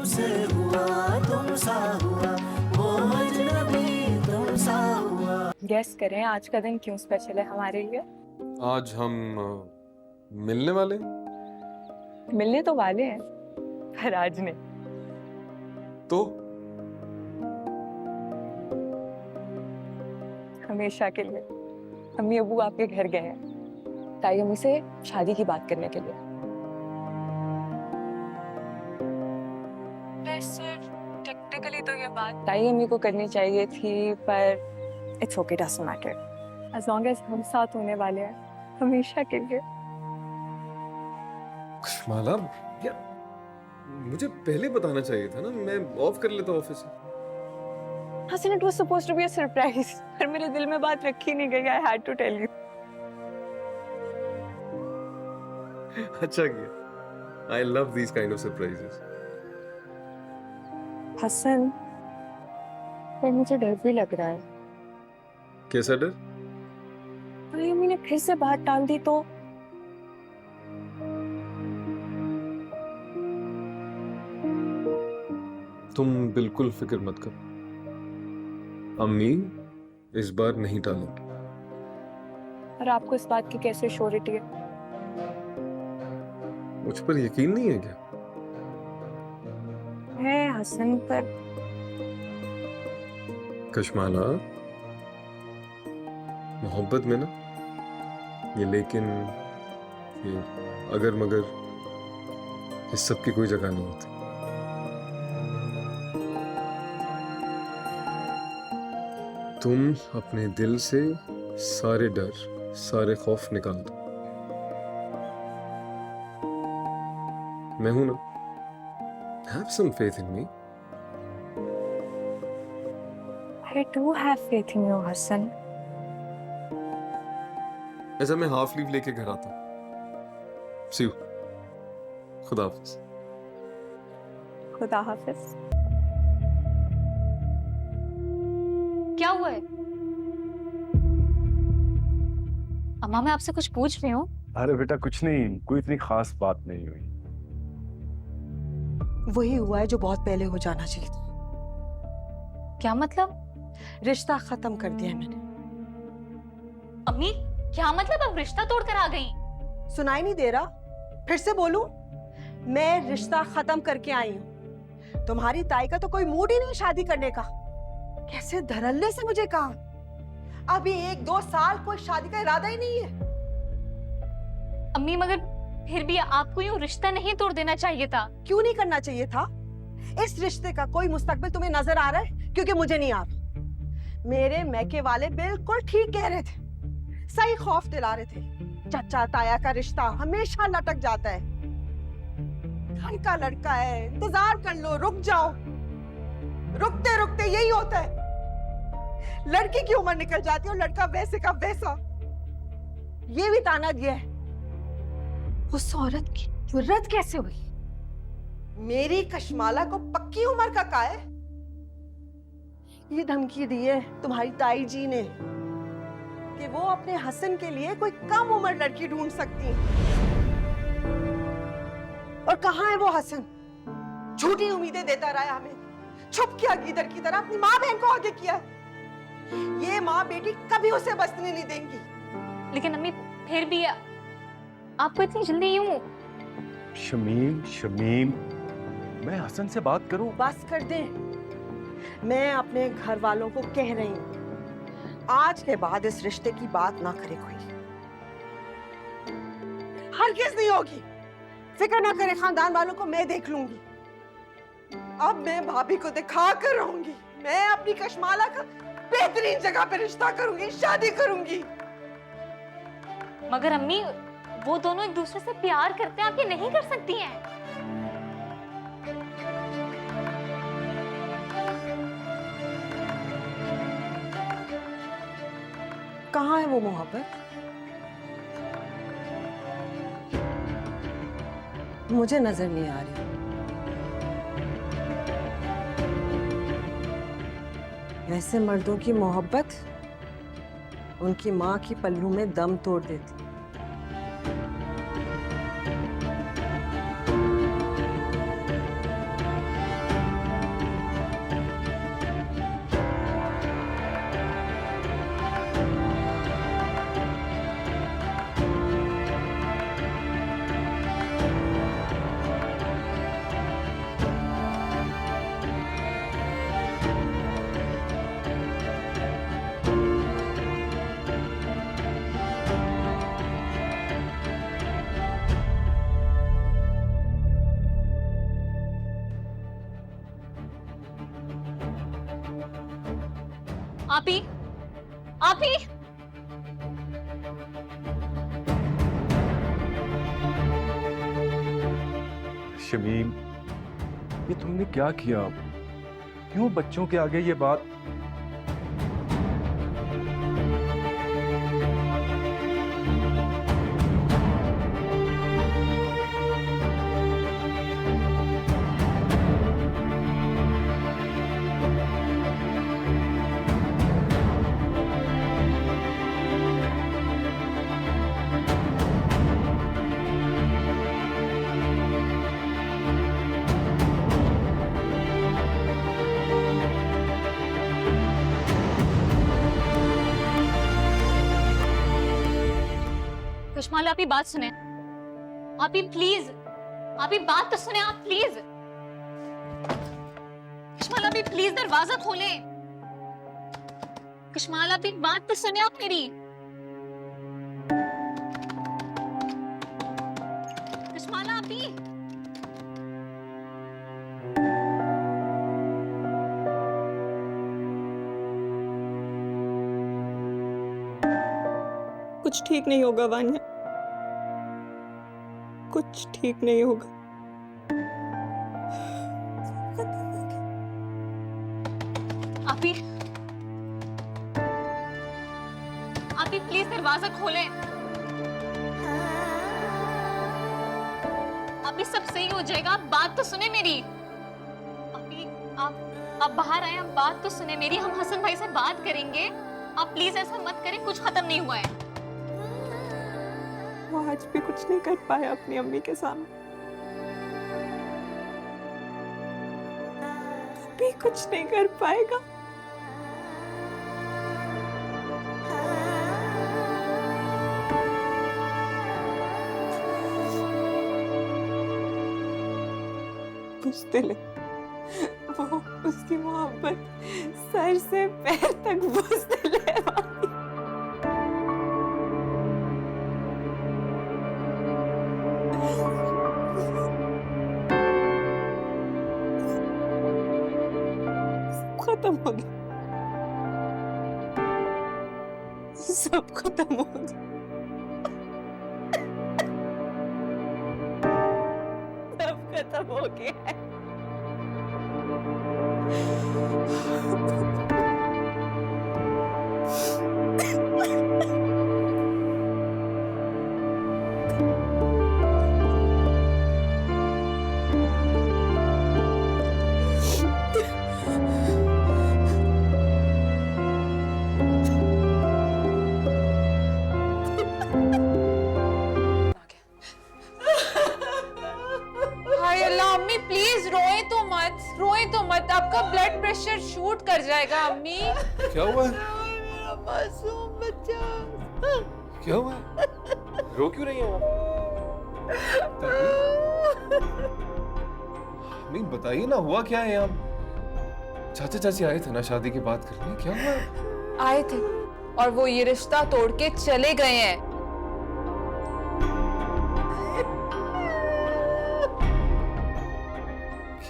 तुमसे हुआ, तुमसा हुआ, वो अजनबी तुमसा हुआ। गेस करें आज का दिन क्यों स्पेशल है हमारे लिए? आज हम मिलने वाले हैं। मिलने तो वाले हैं पर आज नहीं। तो हमेशा के लिए। अम्मी अबू आपके घर गए हैं ताई अम्मी से शादी की बात करने के लिए। वैसे टेक्निकली तो ये बात ताई अम्मी को करनी चाहिए थी पर it's okay, doesn't matter as long as हम साथ होने वाले हैं हमेशा के लिए। खुशमाला, यार मुझे पहले बताना चाहिए था ना, मैं ऑफ कर लेता ऑफिस से। Hasan, it was supposed to be a surprise पर मेरे दिल में बात रखी नहीं गई। I had to tell you. अच्छा किया। I love these kind of surprises. Hasan, पर मुझे डर भी लग रहा है। कैसा डर? ताई अम्मी ने फिर से बात टाल दी तो? तुम बिल्कुल फिक्र मत करो, अम्मी इस बार नहीं टालेंगी। और आपको इस बात की कैसे श्योरिटी है? मुझ पर यकीन नहीं है क्या? है हसन, पर कशमाला, मोहब्बत में ना ये लेकिन, ये अगर मगर, इस सब की कोई जगह नहीं होती। तुम अपने दिल से सारे डर, सारे खौफ निकाल दो। मैं हूं ना। Have some faith in me. I do have faith in you, Hasan. ऐसा मैं हाफ लीव लेके घर आता हूं। See you. खुदा हाफिज। खुदा हाफिज। क्या हुआ है? अम्मा, मैं आपसे कुछ पूछ रही हूँ। अरे बेटा कुछ नहीं, कोई इतनी खास बात नहीं हुई। वही हुआ है जो बहुत पहले हो जाना चाहिए था। क्या मतलब? रिश्ता खत्म कर दिया है मैंने। अम्मी, क्या मतलब अब रिश्ता तोड़कर आ गई? सुनाई नहीं दे रहा? फिर से बोलूं? मैं रिश्ता खत्म करके आई हूँ। तुम्हारी ताई का तो कोई मूड ही नहीं शादी करने का। कैसे धड़ल्ले से मुझे कहा। अभी 1-2 साल कोई शादी का इरादा ही नहीं है। अम्मी, मगर फिर भी आपको यूं रिश्ता नहीं तोड़ देना चाहिए था। क्यों नहीं करना चाहिए था? इस रिश्ते का कोई मुस्तकबिल तुम्हें नजर आ रहा है? क्योंकि मुझे नहीं आ रहा। मेरे मैके वाले बिल्कुल ठीक कह रहे थे, सही खौफ दिला रहे थे। चाचा ताया का रिश्ता हमेशा लटक जाता है। घर का लड़का है, इंतजार कर लो, रुक जाओ। रुकते रुकते यही होता है, लड़की की उम्र निकल जाती है और लड़का वैसे का वैसा। ये भी ताना दिया है। उस औरत की जुर्रत कैसे हुई? मेरी कशमाला को पक्की उम्र का कहा है। ये धमकी दी है तुम्हारी ताई जी ने कि वो अपने हसन के लिए कोई कम उम्र लड़की ढूंढ सकती है। और कहाँ है वो हसन? झूठी उम्मीदें देता रहा हमें, छुप किया गीदड़ की तरह अपनी माँ बहन को आगे किया। ये माँ बेटी कभी उसे बसने नहीं देंगी। लेकिन अम्मी, फिर भी आपको इतनी जल्दी यूं? शमीम, मैं हसन से बात करूं? बस कर दे। मैं अपने घर वालों को कह रही हूँ, आज के बाद इस रिश्ते की बात ना करे कोई। हरगिज़ नहीं होगी। फिक्र ना करे, खानदान वालों को मैं देख लूंगी। अब मैं भाभी को दिखा कर रहूंगी। मैं अपनी कशमाला का बेहतरीन जगह पे रिश्ता करूंगी, शादी करूंगी। मगर अम्मी, वो दोनों एक दूसरे से प्यार करते हैं, आप ये नहीं कर सकती हैं। कहाँ है वो मोहब्बत? मुझे नजर नहीं आ रही। वैसे मर्दों की मोहब्बत उनकी माँ की पल्लू में दम तोड़ देती। आप ही शमीम, ये तुमने क्या किया? क्यों बच्चों के आगे ये बात? कश्माल, आप ही बात सुने। आप ही प्लीज, आप ही बात तो सुने, आप प्लीज। कश्माल, आप ही प्लीज दरवाजा खोलें। कश्माल, आप ही बात तो सुने आप मेरी। कश्माल, आप ही कुछ ठीक नहीं होगा वान्या, कुछ ठीक नहीं होगा। आप ही प्लीज दरवाजा खोलें। अभी सब सही हो जाएगा, आप बात तो सुने मेरी। अभी आप बाहर आए, आप बात तो सुने मेरी। हम हसन भाई से बात करेंगे। आप प्लीज ऐसा मत करें, कुछ खत्म नहीं हुआ है। वो आज भी कुछ नहीं कर पाया अपनी अम्मी के सामने, भी कुछ नहीं कर पाएगा। बुज़दिल है वो, उसकी मोहब्बत सर से पैर तक बुज़दिल है। खत्म हो गया, सब खत्म हो गया, सब खत्म हो गया है। हाय अल्लाह, अम्मी प्लीज रोए तो मत, आपका ब्लड प्रेशर शूट कर जाएगा अम्मी। क्या हुआ है? मेरा मासूम बच्चा। क्या हुआ है? रो क्यों रही हैं आप? नहीं बताइए ना, हुआ क्या है यहाँ? चाचा चाची आए थे ना शादी की बात करने, क्या हुआ है? आए थे और वो ये रिश्ता तोड़ के चले गए हैं।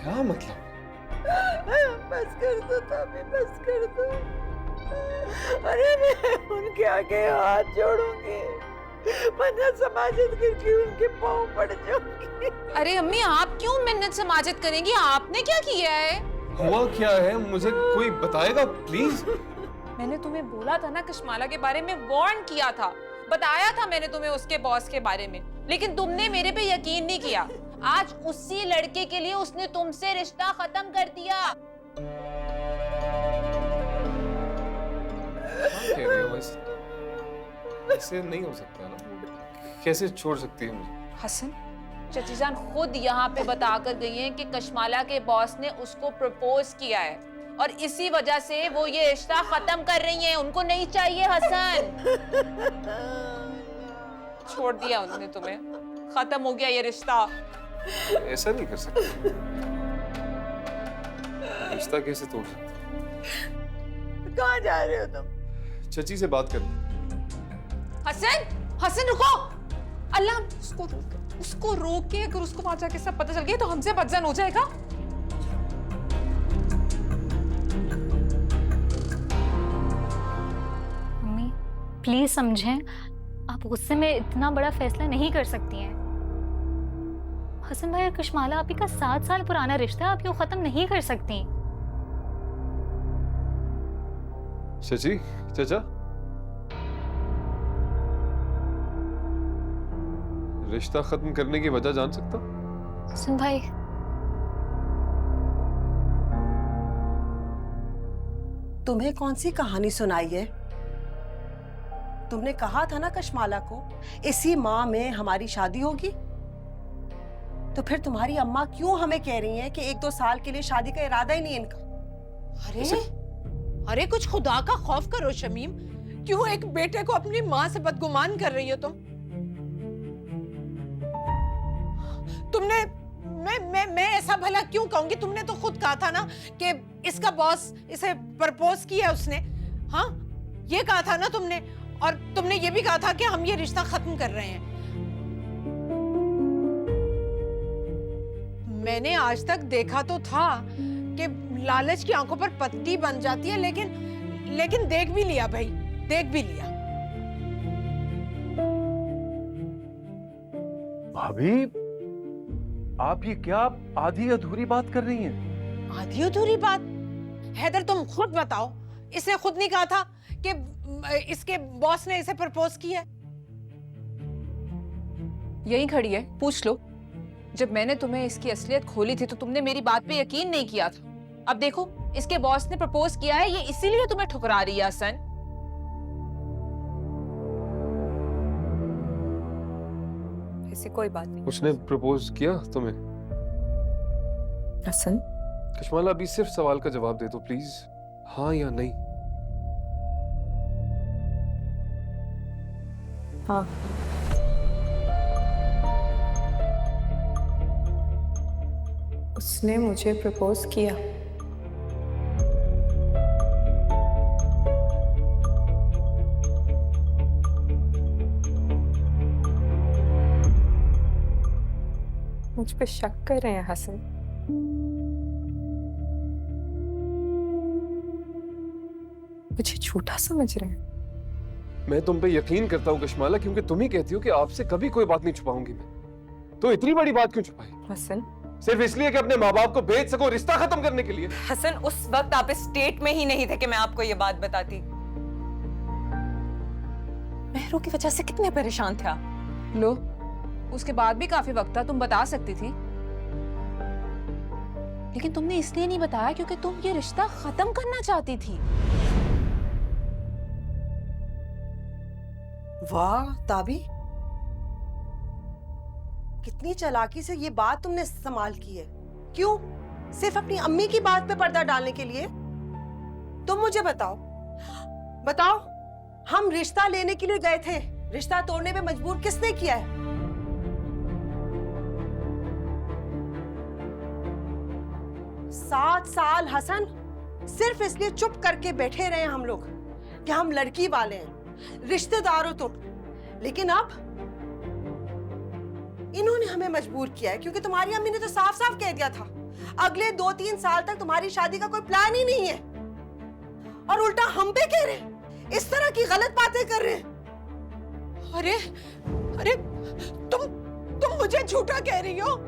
क्या मतलब? बस कर दो ताबी, बस कर दो। अरे मैं उनके आगे हाथ जोड़ूंगी, मन्नत समाजत करके उनके पाँव पड़ जाऊंगी। अरे अम्मी, आप क्यों मिन्नत समाजत करेंगी? आपने क्या किया है? हुआ क्या है, मुझे कोई बताएगा प्लीज? मैंने तुम्हें बोला था ना, कश्माला के बारे में वार्न किया था, बताया था मैंने तुम्हें उसके बॉस के बारे में, लेकिन तुमने मेरे पे यकीन नहीं किया। आज उसी लड़के के लिए उसने तुमसे रिश्ता खत्म कर दिया। क्या कह रहे हो? ऐसे नहीं हो सकता ना, कैसे छोड़ सकती है मुझे? हसन, चची जान खुद यहाँ पे बता कर गई हैं कि कश्माला के बॉस ने उसको प्रपोज किया है और इसी वजह से वो ये रिश्ता खत्म कर रही हैं। उनको नहीं चाहिए हसन। छोड़ दिया उन्होंने तुम्हें, खत्म हो गया ये रिश्ता। ऐसा नहीं कर सकते, रिश्ता कैसे तोड़ सकते? कहाँ जा रहे हो तुम? चची से बात करनी। हसन, हसन रुको। अल्लाह, उसको रोके, अगर उसको वहां जाके सब पता चल गया तो हमसे बदजन हो जाएगा। प्लीज समझें, आप गुस्से में इतना बड़ा फैसला नहीं कर सकती हैं। हसन भाई और कश्माला आपी का 7 साल पुराना रिश्ता है, आप यूं खत्म नहीं कर सकती। चाची, चाचा, रिश्ता खत्म करने की वजह जान सकता? हसन भाई, तुम्हें कौन सी कहानी सुनाई है? तुमने कहा था ना कश्माला को इसी माह में हमारी शादी होगी, तो फिर तुम्हारी अम्मा क्यों हमें कह रही हैं कि 1-2 साल के लिए शादी का इरादा ही नहीं इनका? अरे कुछ खुदा का खौफ करो शमीम, क्यों एक बेटे को अपनी माँ से बदगुमान कर रही हो तुम? तुमने मैं ऐसा भला क्यों कहूंगी? तुमने तो खुद कहा था ना कि इसका बॉस इसे प्रपोज किया उसने। हाँ, ये कहा था ना तुमने, और तुमने ये भी कहा था कि हम ये रिश्ता खत्म कर रहे हैं। मैंने आज तक देखा तो था कि लालच की आंखों पर पत्ती बन जाती है, लेकिन देख भी लिया भाई, देख भी लिया। भाभी, आप ये क्या आधी अधूरी बात कर रही हैं? आधी अधूरी बात? हैदर तुम खुद बताओ, इसने खुद नहीं कहा था कि इसके बॉस ने इसे प्रपोज किया? यही खड़ी है, पूछ लो। जब मैंने तुम्हें इसकी असलियत खोली थी तो तुमने मेरी बात पे यकीन नहीं किया था। अब देखो, इसके बॉस ने प्रपोज किया है, ये इसीलिए तुम्हें ठुकरा रही है हसन। ऐसी कोई बात नहीं। उसने प्रपोज किया तुम्हें? हसन, कश्माला, अभी सिर्फ सवाल का जवाब दे दो प्लीज, हाँ या नहीं। हाँ। उसने मुझे प्रपोज किया। मुझ पे शक कर रहे हैं हसन। मुझे झूठा समझ रहे हैं। मैं तुम पे यकीन करता हूँ कश्माला, क्योंकि तुम ही कहती हो कि आपसे कभी कोई बात नहीं छुपाऊंगी मैं। तो इतनी बड़ी बात क्यों छुपाई? हसन, सिर्फ इसलिए कि अपने माँ बाप को भेज सको रिश्ता खत्म करने के लिए? हसन, उस वक्त आप इस स्टेट में ही नहीं थे कि मैं आपको ये बात बताती। मेहरू की वजह से कितने परेशान थे आप। लो, उसके बाद भी काफी वक्त था, तुम बता सकती थी। लेकिन तुमने इसलिए नहीं बताया क्योंकि तुम ये रिश्ता खत्म करना चाहती थी। वाह ताबी, कितनी चालाकी से ये बात तुमने इस्तेमाल की है। क्यों? सिर्फ अपनी अम्मी की बात पे पर्दा डालने के लिए? तुम मुझे बताओ, हम रिश्ता लेने के लिए गए थे, रिश्ता तोड़ने पे मजबूर किसने किया है? 7 साल हसन सिर्फ इसलिए चुप करके बैठे रहे हम लोग कि हम लड़की वाले हैं, रिश्तेदार हो तुम। लेकिन अब इन्होंने हमें मजबूर किया है, क्योंकि तुम्हारी अम्मी ने तो साफ साफ कह दिया था अगले 2-3 साल तक तुम्हारी शादी का कोई प्लान ही नहीं है। और उल्टा हम पे कह रहे हैं, इस तरह की गलत बातें कर रहे हैं। अरे तुम मुझे झूठा कह रही हो?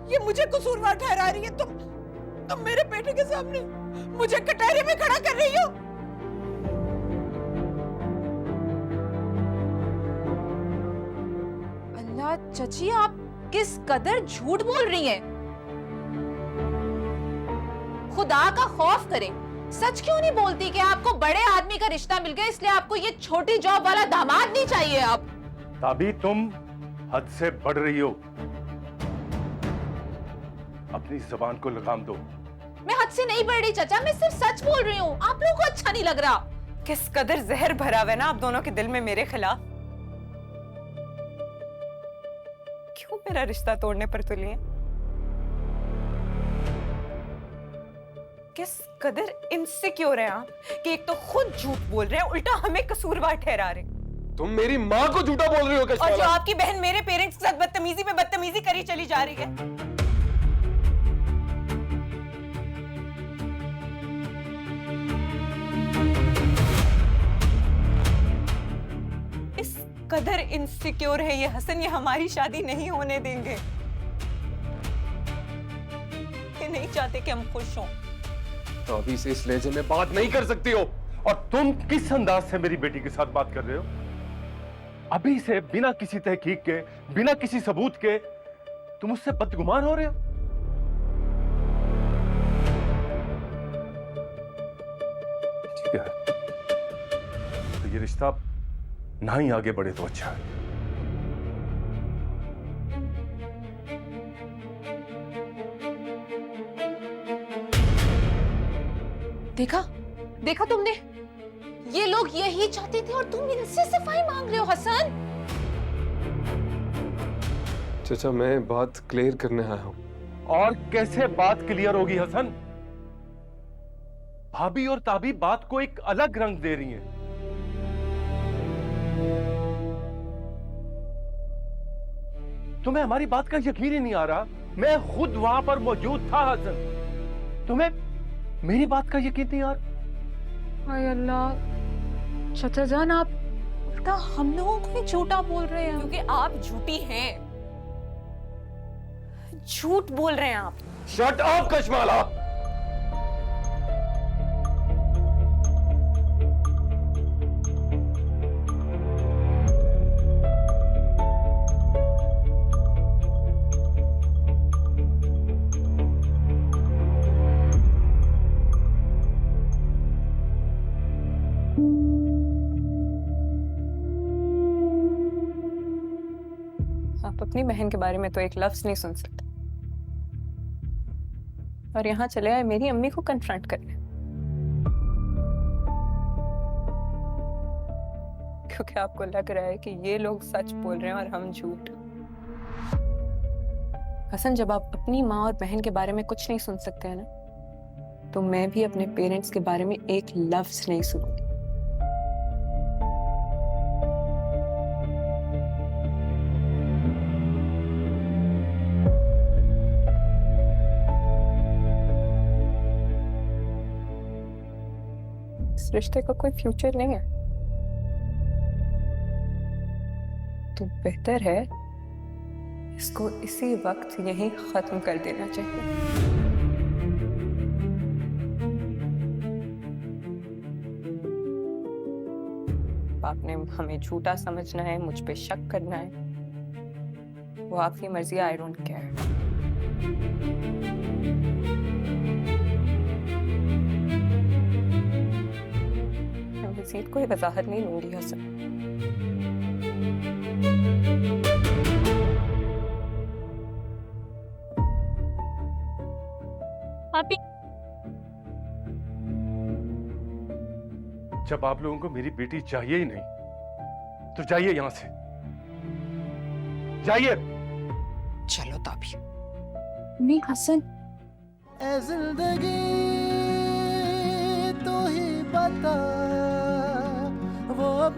ये मुझे कसूरवार ठहरा रही है। तुम मेरे बेटे के सामने मुझे कटहरे में खड़ा कर रही हो। अल्लाह चची, आप किस कदर झूठ बोल रही हैं। खुदा का खौफ करें, सच क्यों नहीं बोलती कि आपको बड़े आदमी का रिश्ता मिल गया, इसलिए आपको ये छोटी जॉब वाला दामाद नहीं चाहिए। आप ताबी, तुम हद से बढ़ रही हो। अपनी जुबान को लगाम दो। मैं हद से नहीं बढ़ रही चाचा, मैं सिर्फ सच बोल रही हूँ। आप लोगों को अच्छा नहीं लग रहा। किस कदर जहर भरा हुआ है ना आप दोनों के दिल में मेरे खिलाफ। क्यों मेरा रिश्ता तोड़ने पर तुली है? किस कदर इनसिक्योर हैं आप कि एक तो खुद झूठ बोल रहे हैं, उल्टा हमें कसूरवार ठहरा रहे हैं। तुम मेरी माँ को झूठा बोल रही हो कश्माला। और जो आपकी बहन मेरे पेरेंट्स के साथ बदतमीजी पे बदतमीजी करी चली जा रही है। कदर इनसिक्योर है ये हसन, ये हमारी शादी नहीं होने देंगे। ये नहीं चाहते कि हम खुश हों। तो अभी से इस लहजे में बात नहीं कर सकती हो। और तुम किस अंदाज से मेरी बेटी के साथ बात कर रहे हो? अभी से बिना किसी तहकीक के, बिना किसी सबूत के तुम उससे बदगुमान हो रहे हो। ठीक है, तो ये रिश्ता ना ही आगे बढ़े तो अच्छा है। देखा देखा तुमने, ये लोग यही चाहते थे और तुम इनसे सफाई मांग रहे हो हसन। चाचा मैं बात क्लियर करने आया हूँ। और कैसे बात क्लियर होगी हसन? भाभी और ताबी बात को एक अलग रंग दे रही हैं। तुम्हें हमारी बात का यकीन ही नहीं आ रहा? मैं खुद वहां पर मौजूद था हसन। तुम्हें मेरी बात का यकीन नहीं आ रहा? हाय अल्लाह, चाचा जान आप उल्टा हम लोगों को ही झूठा बोल रहे हैं। क्योंकि आप झूठी हैं, झूठ बोल रहे हैं आप। Shut up Kashmala. आप अपनी बहन के बारे में तो एक लफ्ज नहीं सुन सकते और यहाँ चले आए मेरी अम्मी को कन्फ्रंट करने, क्योंकि आपको लग रहा है कि ये लोग सच बोल रहे हैं और हम झूठ। हसन, जब आप अपनी माँ और बहन के बारे में कुछ नहीं सुन सकते हैं ना, तो मैं भी अपने पेरेंट्स के बारे में एक लफ्ज नहीं सुनूंगी। इस रिश्ते का कोई फ्यूचर नहीं है, तो बेहतर है इसको इसी वक्त यहीं खत्म कर देना चाहिए। आपने हमें झूठा समझना है, मुझ पे शक करना है, वो आपकी मर्जी, आई डोंट केयर। मज़ीद कोई वजाहत नहीं दूंगी हसन। अभी जब आप लोगों को मेरी बेटी चाहिए ही नहीं, तो जाइए यहां से, जाइए। चलो ताबी। मैं हसन ए जिंदगी